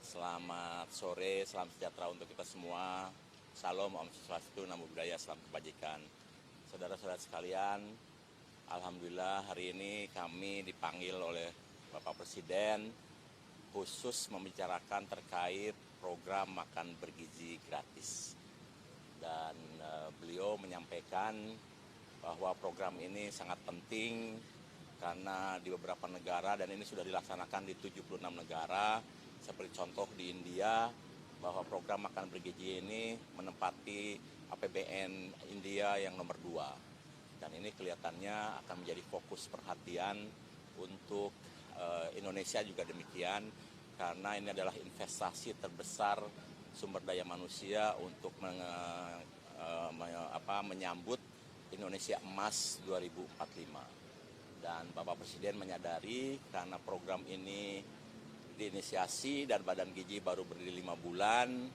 Selamat sore, salam sejahtera untuk kita semua. Salam, Om Swastiastu, Namo Buddhaya, salam kebajikan. Saudara-saudara sekalian, alhamdulillah hari ini kami dipanggil oleh Bapak Presiden khusus membicarakan terkait program makan bergizi gratis. Dan beliau menyampaikan bahwa program ini sangat penting karena di beberapa negara, dan ini sudah dilaksanakan di 76 negara, seperti contoh di India, bahwa program makan bergizi ini menempati APBN India yang nomor 2. Dan ini kelihatannya akan menjadi fokus perhatian untuk Indonesia juga demikian, karena ini adalah investasi terbesar sumber daya manusia untuk menyambut Indonesia Emas 2045. Dan Bapak Presiden menyadari karena program ini diinisiasi dan Badan Gizi baru berdiri 5 bulan,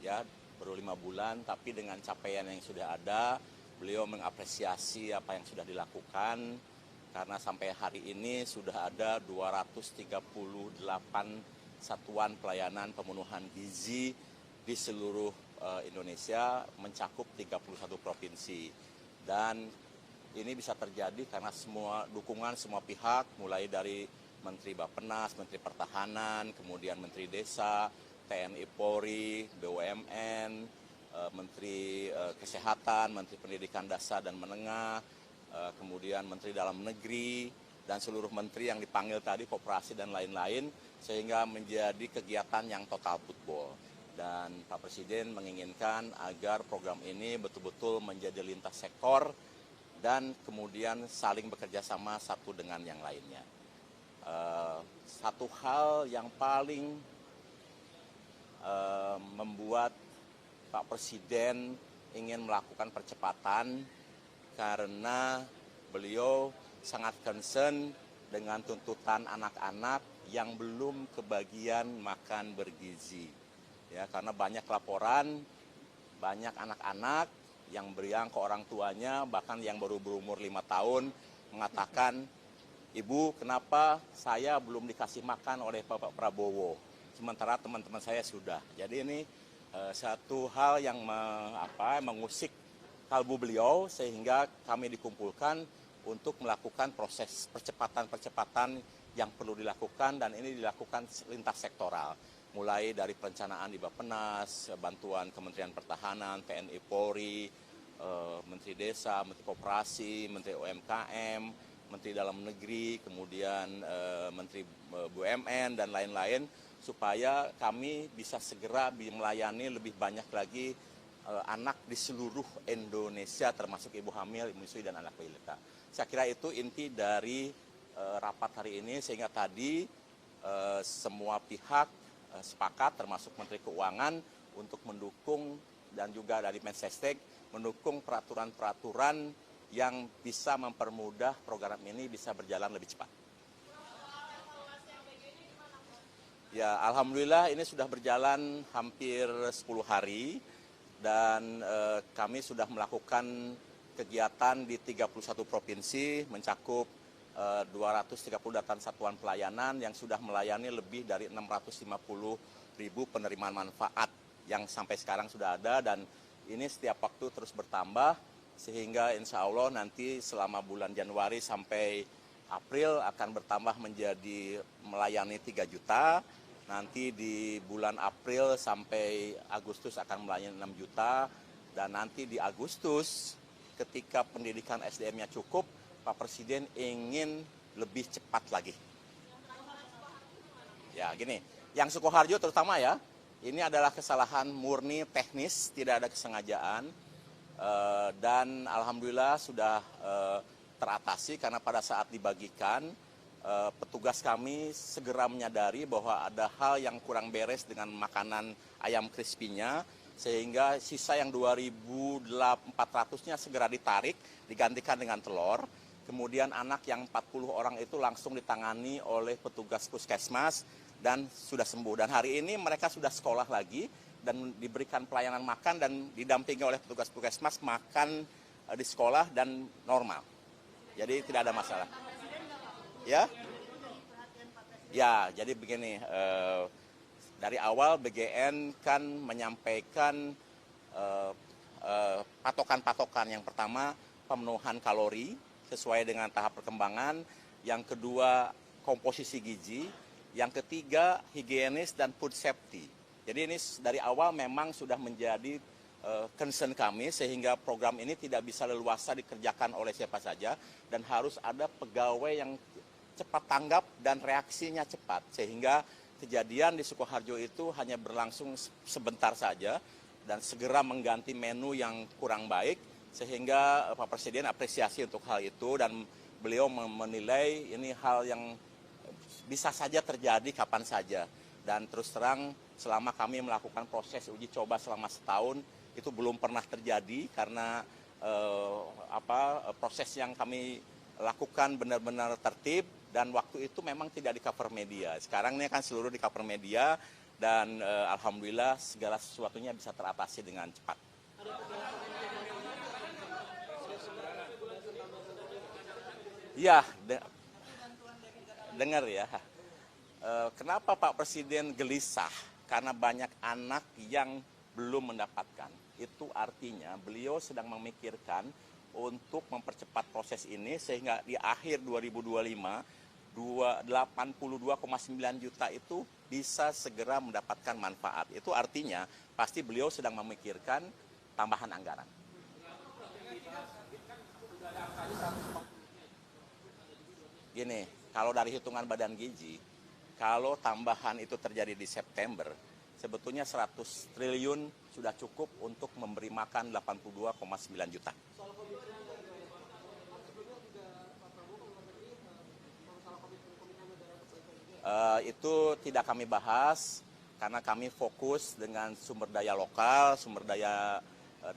ya baru 5 bulan, tapi dengan capaian yang sudah ada, beliau mengapresiasi apa yang sudah dilakukan, karena sampai hari ini sudah ada 238 satuan pelayanan pemenuhan gizi di seluruh Indonesia, mencakup 31 provinsi. Dan ini bisa terjadi karena semua dukungan semua pihak, mulai dari Menteri Bappenas, Menteri Pertahanan, kemudian Menteri Desa, TNI Polri, BUMN, Menteri Kesehatan, Menteri Pendidikan Dasar dan Menengah, kemudian Menteri Dalam Negeri, dan seluruh menteri yang dipanggil tadi, koperasi dan lain-lain, sehingga menjadi kegiatan yang total football. Dan Pak Presiden menginginkan agar program ini betul-betul menjadi lintas sektor dan kemudian saling bekerja sama satu dengan yang lainnya. Satu hal yang paling membuat Pak Presiden ingin melakukan percepatan karena beliau sangat concern dengan tuntutan anak-anak yang belum kebagian makan bergizi. Ya, karena banyak laporan, banyak anak-anak yang beriang ke orang tuanya, bahkan yang baru berumur 5 tahun, mengatakan, "Ibu, kenapa saya belum dikasih makan oleh Bapak Prabowo, sementara teman-teman saya sudah." Jadi ini satu hal yang mengusik kalbu beliau, sehingga kami dikumpulkan untuk melakukan proses percepatan-percepatan yang perlu dilakukan, dan ini dilakukan lintas sektoral. Mulai dari perencanaan di Bappenas, bantuan Kementerian Pertahanan, TNI Polri, Menteri Desa, Menteri Koperasi, Menteri UMKM, Menteri Dalam Negeri, kemudian Menteri BUMN dan lain-lain, supaya kami bisa segera melayani lebih banyak lagi anak di seluruh Indonesia, termasuk ibu hamil, ibu menyusui, dan anak balita. Saya kira itu inti dari rapat hari ini, sehingga tadi semua pihak sepakat, termasuk Menteri Keuangan, untuk mendukung, dan juga dari Mensesnek mendukung peraturan-peraturan yang bisa mempermudah program ini bisa berjalan lebih cepat. Ya, alhamdulillah ini sudah berjalan hampir 10 hari dan kami sudah melakukan kegiatan di 31 provinsi, mencakup 238 satuan pelayanan yang sudah melayani lebih dari 650.000 penerimaan manfaat yang sampai sekarang sudah ada, dan ini setiap waktu terus bertambah, sehingga insya Allah nanti selama bulan Januari sampai April akan bertambah menjadi melayani 3 juta, nanti di bulan April sampai Agustus akan melayani 6 juta, dan nanti di Agustus ketika pendidikan SDM-nya cukup, Pak Presiden ingin lebih cepat lagi. Ya gini, yang Sukoharjo terutama ya, ini adalah kesalahan murni teknis, tidak ada kesengajaan, dan alhamdulillah sudah teratasi karena pada saat dibagikan, petugas kami segera menyadari bahwa ada hal yang kurang beres dengan makanan ayam crispy-nya, sehingga sisa yang 2.400-nya segera ditarik, digantikan dengan telur. Kemudian anak yang 40 orang itu langsung ditangani oleh petugas puskesmas dan sudah sembuh. Dan hari ini mereka sudah sekolah lagi dan diberikan pelayanan makan dan didampingi oleh petugas puskesmas makan di sekolah dan normal. Jadi tidak ada masalah. Ya? Ya, jadi begini, Dari awal BGN kan menyampaikan patokan-patokan. Yang pertama, pemenuhan kalori sesuai dengan tahap perkembangan. Yang kedua, komposisi gizi. Yang ketiga, higienis dan food safety. Jadi ini dari awal memang sudah menjadi concern kami, sehingga program ini tidak bisa leluasa dikerjakan oleh siapa saja dan harus ada pegawai yang cepat tanggap dan reaksinya cepat, sehingga kejadian di Sukoharjo itu hanya berlangsung sebentar saja dan segera mengganti menu yang kurang baik, sehingga Pak Presiden apresiasi untuk hal itu dan beliau menilai ini hal yang bisa saja terjadi kapan saja. Dan terus terang selama kami melakukan proses uji coba selama setahun itu belum pernah terjadi karena proses yang kami lakukan benar-benar tertib dan waktu itu memang tidak di cover media. Sekarang ini kan seluruh di cover media dan alhamdulillah segala sesuatunya bisa teratasi dengan cepat. Ya, dengar ya. Kenapa Pak Presiden gelisah? Karena banyak anak yang belum mendapatkan. Itu artinya beliau sedang memikirkan untuk mempercepat proses ini sehingga di akhir 2025 82,9 juta itu bisa segera mendapatkan manfaat. Itu artinya pasti beliau sedang memikirkan tambahan anggaran. Gini, kalau dari hitungan Badan Gizi, kalau tambahan itu terjadi di September, sebetulnya 100 triliun sudah cukup untuk memberi makan 82,9 juta. Itu tidak kami bahas karena kami fokus dengan sumber daya lokal, sumber daya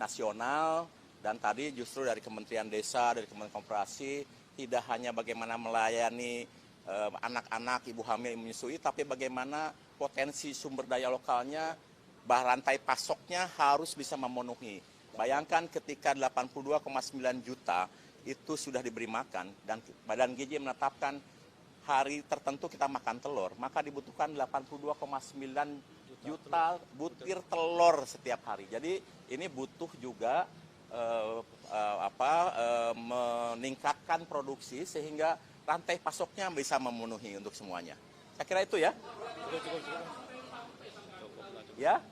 nasional, dan tadi justru dari Kementerian Desa, dari Kementerian Koperasi, tidak hanya bagaimana melayani anak-anak, ibu hamil, menyusui, tapi bagaimana potensi sumber daya lokalnya, rantai pasoknya harus bisa memenuhi. Bayangkan ketika 82,9 juta itu sudah diberi makan dan Badan Gizi menetapkan hari tertentu kita makan telur, maka dibutuhkan 82,9 juta butir telur setiap hari. Jadi ini butuh juga meningkatkan produksi sehingga rantai pasoknya bisa memenuhi untuk semuanya. Saya kira itu ya. Ya.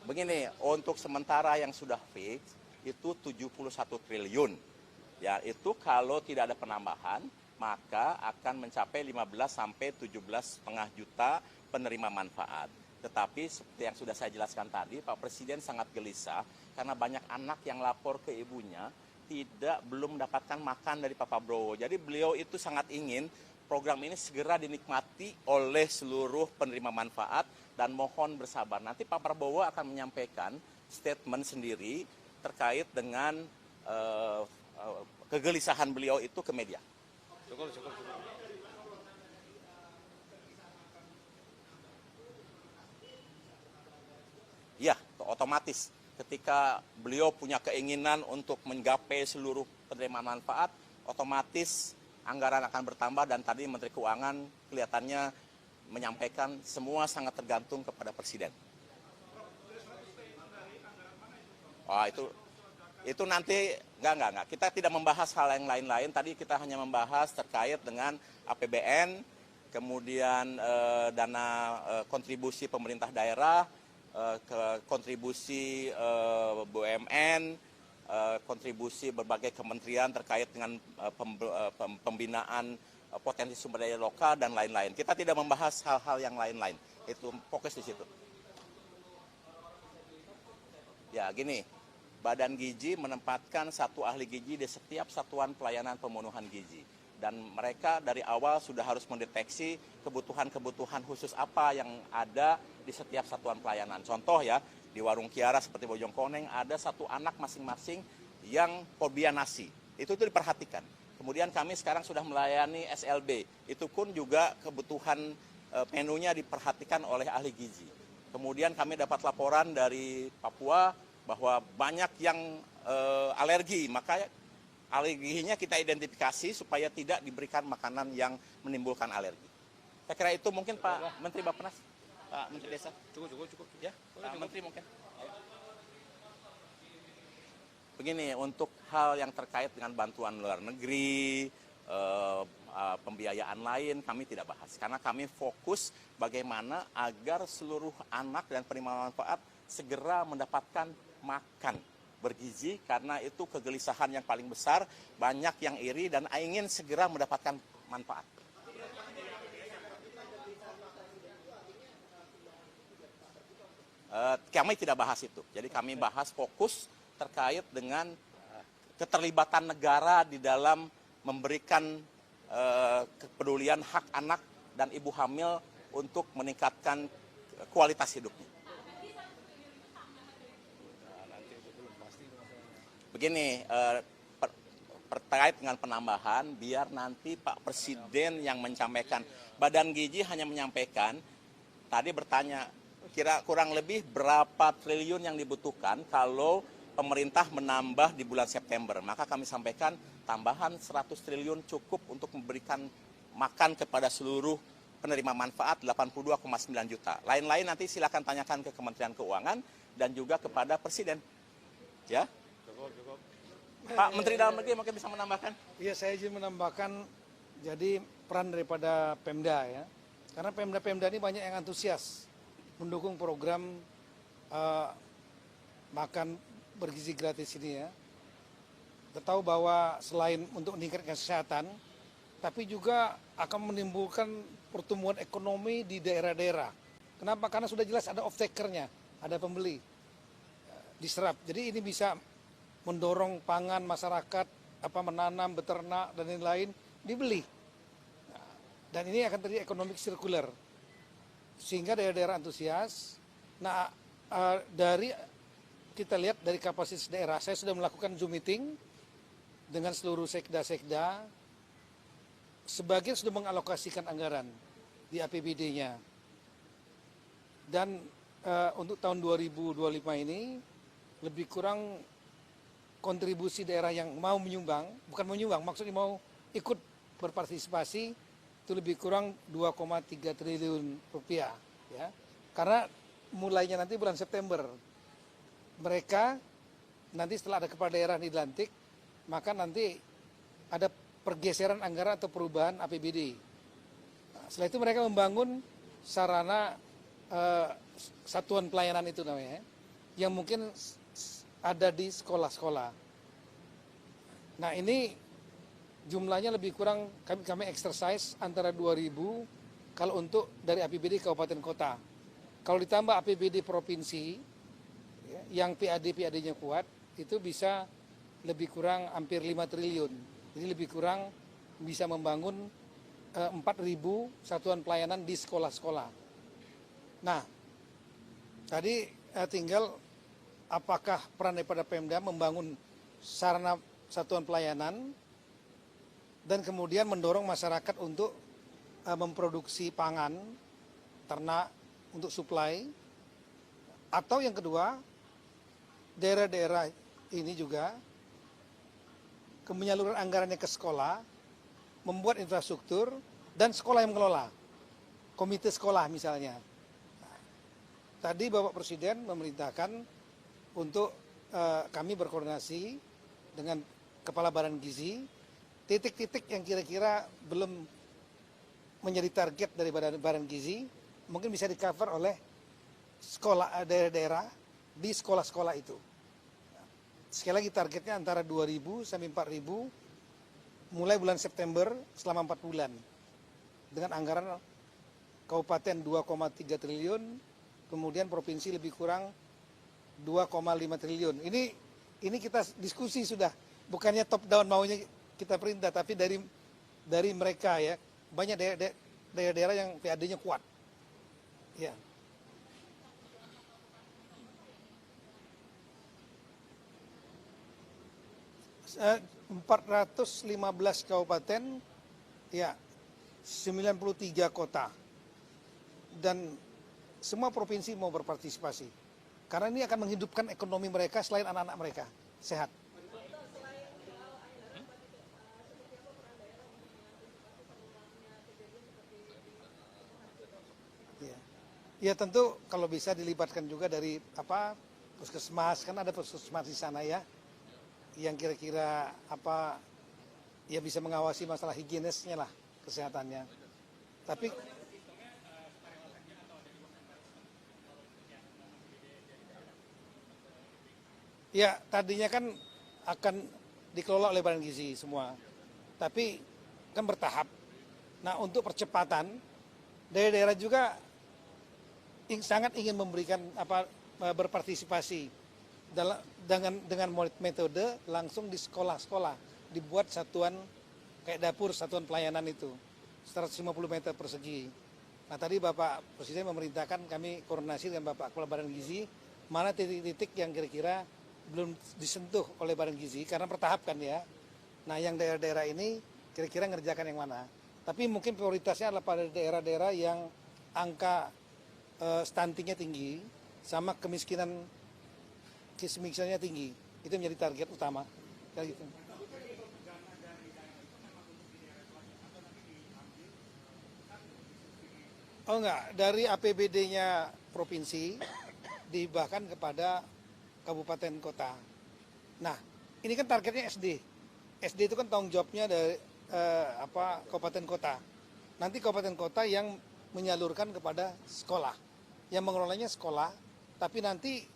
Begini, untuk sementara yang sudah fix itu 71 triliun. Ya, itu kalau tidak ada penambahan maka akan mencapai 15 sampai 17,5 juta penerima manfaat. Tetapi seperti yang sudah saya jelaskan tadi, Pak Presiden sangat gelisah karena banyak anak yang lapor ke ibunya belum mendapatkan makan dari Pak Prabowo. Jadi beliau itu sangat ingin program ini segera dinikmati oleh seluruh penerima manfaat dan mohon bersabar. Nanti Pak Prabowo akan menyampaikan statement sendiri terkait dengan kegelisahan beliau itu ke media. Cukup. Ya, otomatis ketika beliau punya keinginan untuk menggapai seluruh penerima manfaat, otomatis anggaran akan bertambah dan tadi Menteri Keuangan kelihatannya menyampaikan semua sangat tergantung kepada Presiden. Wah, itu nanti enggak. Kita tidak membahas hal yang lain-lain. Tadi kita hanya membahas terkait dengan APBN, kemudian dana kontribusi pemerintah daerah, kontribusi BUMN, kontribusi berbagai kementerian terkait dengan pembinaan potensi sumber daya lokal dan lain-lain. Kita tidak membahas hal-hal yang lain-lain. Itu fokus di situ. Ya, gini. Badan Gizi menempatkan satu ahli gizi di setiap satuan pelayanan pemenuhan gizi. Dan mereka dari awal sudah harus mendeteksi kebutuhan-kebutuhan khusus apa yang ada di setiap satuan pelayanan. Contoh ya, di Warung Kiara seperti Bojongkoneng ada satu anak masing-masing yang fobia nasi. Itu diperhatikan. Kemudian kami sekarang sudah melayani SLB. Itu pun juga kebutuhan menunya diperhatikan oleh ahli gizi. Kemudian kami dapat laporan dari Papua bahwa banyak yang alergi, maka alerginya kita identifikasi supaya tidak diberikan makanan yang menimbulkan alergi. Saya kira itu mungkin Pak Menteri Bappenas. Pak Menteri Desa. Cukup. Ya, Pak Menteri mungkin. Begini, untuk hal yang terkait dengan bantuan luar negeri, pembiayaan lain, kami tidak bahas. Karena kami fokus bagaimana agar seluruh anak dan penerima manfaat segera mendapatkan makan bergizi, karena itu kegelisahan yang paling besar, banyak yang iri dan ingin segera mendapatkan manfaat. Kami tidak bahas itu. Jadi kami bahas fokus terkait dengan keterlibatan negara di dalam memberikan kepedulian hak anak dan ibu hamil untuk meningkatkan kualitas hidupnya. Begini, terkait dengan penambahan, biar nanti Pak Presiden yang menyampaikan. Badan Gizi hanya menyampaikan, tadi bertanya, kira kurang lebih berapa triliun yang dibutuhkan kalau pemerintah menambah di bulan September. Maka kami sampaikan tambahan 100 triliun cukup untuk memberikan makan kepada seluruh penerima manfaat 82,9 juta. Lain-lain nanti silakan tanyakan ke Kementerian Keuangan dan juga kepada Presiden. Ya. Cukup. Pak Menteri Dalam Negeri mungkin bisa menambahkan? Iya, saya izin menambahkan, jadi peran daripada Pemda ya. Karena Pemda ini banyak yang antusias mendukung program makan bergizi gratis ini ya. Kita tahu bahwa selain untuk meningkatkan kesehatan, tapi juga akan menimbulkan pertumbuhan ekonomi di daerah-daerah. Kenapa? Karena sudah jelas ada off-takernya, ada pembeli, diserap. Jadi ini bisa mendorong pangan masyarakat, menanam, beternak, dan lain-lain, dibeli. Dan ini akan terjadi ekonomi sirkuler. Sehingga daerah-daerah antusias. Nah, kita lihat dari kapasitas daerah, saya sudah melakukan Zoom meeting dengan seluruh sekda-sekda, sebagian sudah mengalokasikan anggaran di APBD-nya. Dan untuk tahun 2025 ini, lebih kurang kontribusi daerah yang mau menyumbang, bukan menyumbang, maksudnya mau ikut berpartisipasi, itu lebih kurang 2,3 triliun rupiah. Ya. Karena mulainya nanti bulan September. Mereka nanti setelah ada kepala daerah dilantik, maka nanti ada pergeseran anggaran atau perubahan APBD. Nah, setelah itu mereka membangun sarana satuan pelayanan itu namanya, yang mungkin ada di sekolah-sekolah. Nah ini jumlahnya lebih kurang kami exercise antara 2.000 kalau untuk dari APBD kabupaten kota. Kalau ditambah APBD provinsi yang PAD-nya kuat, itu bisa lebih kurang hampir 5 triliun. Jadi lebih kurang bisa membangun 4.000 satuan pelayanan di sekolah-sekolah. Nah, tadi tinggal apakah peran daripada Pemda membangun sarana satuan pelayanan dan kemudian mendorong masyarakat untuk memproduksi pangan, ternak untuk suplai, atau yang kedua, daerah-daerah ini juga menyaluran anggarannya ke sekolah, membuat infrastruktur, dan sekolah yang mengelola, komite sekolah misalnya. Tadi Bapak Presiden memerintahkan untuk kami berkoordinasi dengan Kepala Badan Gizi, titik-titik yang kira-kira belum menjadi target dari Badan Gizi, mungkin bisa di-cover oleh sekolah daerah-daerah di sekolah-sekolah itu. Sekali lagi targetnya antara 2.000 sampai 4.000 mulai bulan September selama 4 bulan. Dengan anggaran kabupaten 2,3 triliun, kemudian provinsi lebih kurang 2,5 triliun. Ini kita diskusi sudah, bukannya top down maunya kita perintah, tapi dari mereka ya, banyak daerah-daerah yang PAD-nya kuat. Ya. Eh, 415 kabupaten, ya, 93 kota, dan semua provinsi mau berpartisipasi. Karena ini akan menghidupkan ekonomi mereka selain anak-anak mereka sehat. Ya. Ya tentu kalau bisa dilibatkan juga dari puskesmas, kan ada puskesmas di sana ya, yang kira-kira ya bisa mengawasi masalah higienisnya lah, kesehatannya. Tapi ya tadinya kan akan dikelola oleh Badan Gizi semua, tapi kan bertahap. Nah untuk percepatan, daerah-daerah juga sangat ingin memberikan berpartisipasi dengan metode langsung di sekolah-sekolah, dibuat satuan kayak dapur, satuan pelayanan itu 150 meter persegi. Nah tadi Bapak Presiden memerintahkan kami koordinasi dengan Bapak Kepala Badan Gizi mana titik-titik yang kira-kira belum disentuh oleh Badan Gizi karena bertahap kan ya. Nah yang daerah-daerah ini kira-kira ngerjakan yang mana. Tapi mungkin prioritasnya adalah pada daerah-daerah yang angka stuntingnya tinggi sama kemiskinan tinggi. Itu menjadi target utama. Kayak gitu. Oh enggak, dari APBD-nya provinsi dihibahkan kepada kabupaten kota. Nah, ini kan targetnya SD. SD itu kan tanggung jawabnya dari kabupaten kota. Nanti kabupaten kota yang menyalurkan kepada sekolah. Yang mengelolanya sekolah, tapi nanti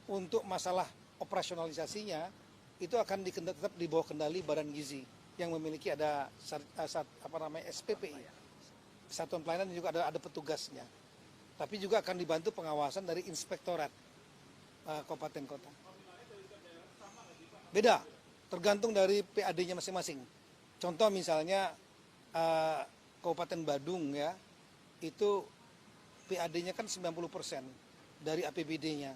untuk masalah operasionalisasinya itu akan tetap di bawah kendali Badan Gizi yang memiliki ada SPPI, Satuan Pelayanan, juga ada petugasnya. Tapi juga akan dibantu pengawasan dari inspektorat kabupaten kota. Beda, tergantung dari PAD-nya masing-masing. Contoh misalnya Kabupaten Badung ya, itu PAD-nya kan 90% dari APBD-nya.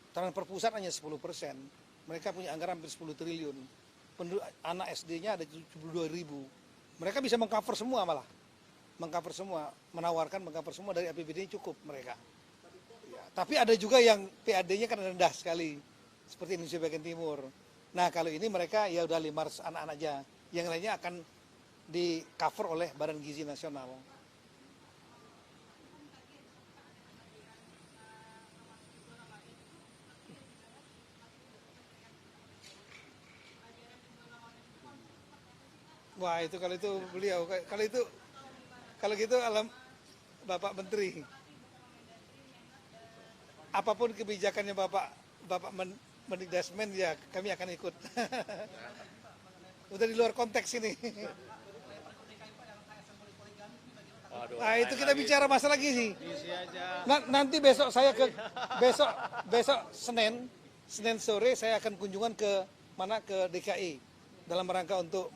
Transfer pusat hanya 10%. Mereka punya anggaran hampir 10 triliun. Anak SD-nya ada 72 ribu. Mereka bisa mengcover semua malah. Mengcover semua, mengcover semua dari APBD cukup mereka. Ya, tapi ada juga yang PAD-nya kan rendah sekali. Seperti Indonesia bagian timur. Nah kalau ini mereka ya udah 500 anak-anak aja. Yang lainnya akan di cover oleh Badan Gizi Nasional. Wah itu kalau itu beliau, kalau gitu alam Bapak Menteri. Apapun kebijakannya Bapak Mendikdasmen ya kami akan ikut. Udah di luar konteks ini. Nah itu kita bicara masalah gizi. Nanti besok saya besok Senin sore saya akan kunjungan ke DKI dalam rangka untuk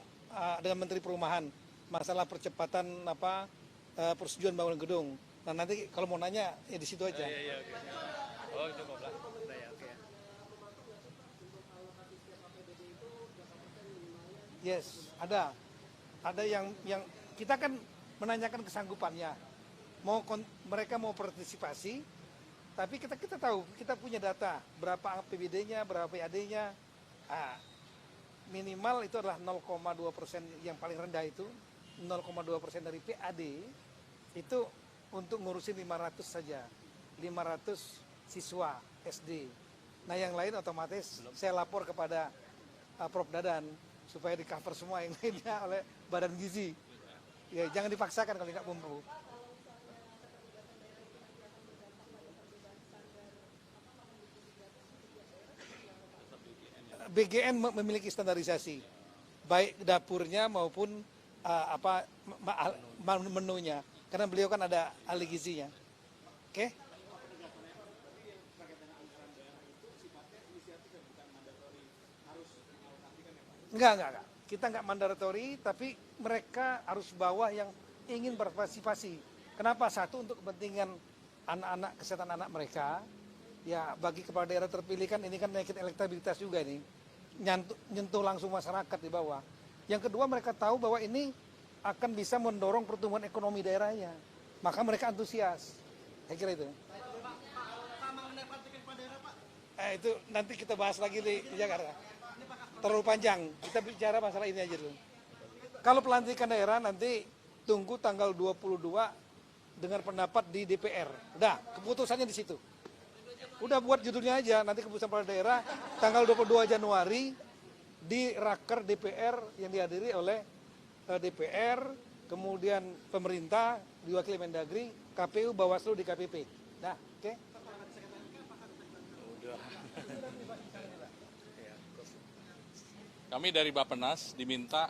dengan Menteri Perumahan masalah percepatan persetujuan bangunan gedung. Nah nanti kalau mau nanya ya di situ aja. Oh itu kok lah. Oke. Yes, ada yang kita kan menanyakan kesanggupannya. Mereka mau partisipasi, tapi kita tahu, kita punya data berapa APBD-nya, berapa PAD-nya. Minimal itu adalah 0,2% yang paling rendah itu 0,2% dari PAD itu untuk ngurusin 500 saja, 500 siswa SD. Nah yang lain otomatis saya lapor kepada Prof Dadan supaya di cover semua yang lainnya oleh Badan Gizi. Ya jangan dipaksakan kalau nggak mampu. BGN memiliki standarisasi, baik dapurnya maupun menunya, karena beliau kan ada ahli gizinya. Oke? Enggak. Kita nggak mandatori, tapi mereka harus bawa yang ingin berpartisipasi. Kenapa? Satu, untuk kepentingan anak-anak, kesehatan anak mereka. Ya bagi kepala daerah terpilih kan ini kan naikin elektabilitas juga nih. Nyentuh langsung masyarakat di bawah. Yang kedua, mereka tahu bahwa ini akan bisa mendorong pertumbuhan ekonomi daerahnya. Maka mereka antusias. Saya kira itu. Itu nanti kita bahas lagi di Jakarta. Terlalu panjang. Kita bicara masalah ini aja dulu. Kalau pelantikan daerah nanti tunggu tanggal 22 dengan pendapat di DPR. Udah, keputusannya di situ. Udah buat judulnya aja, nanti keputusan kepala daerah tanggal 22 Januari di Raker DPR yang dihadiri oleh DPR, kemudian pemerintah, diwakili Mendagri, KPU, Bawaslu, DKPP. Nah, oke. Kami dari Bappenas diminta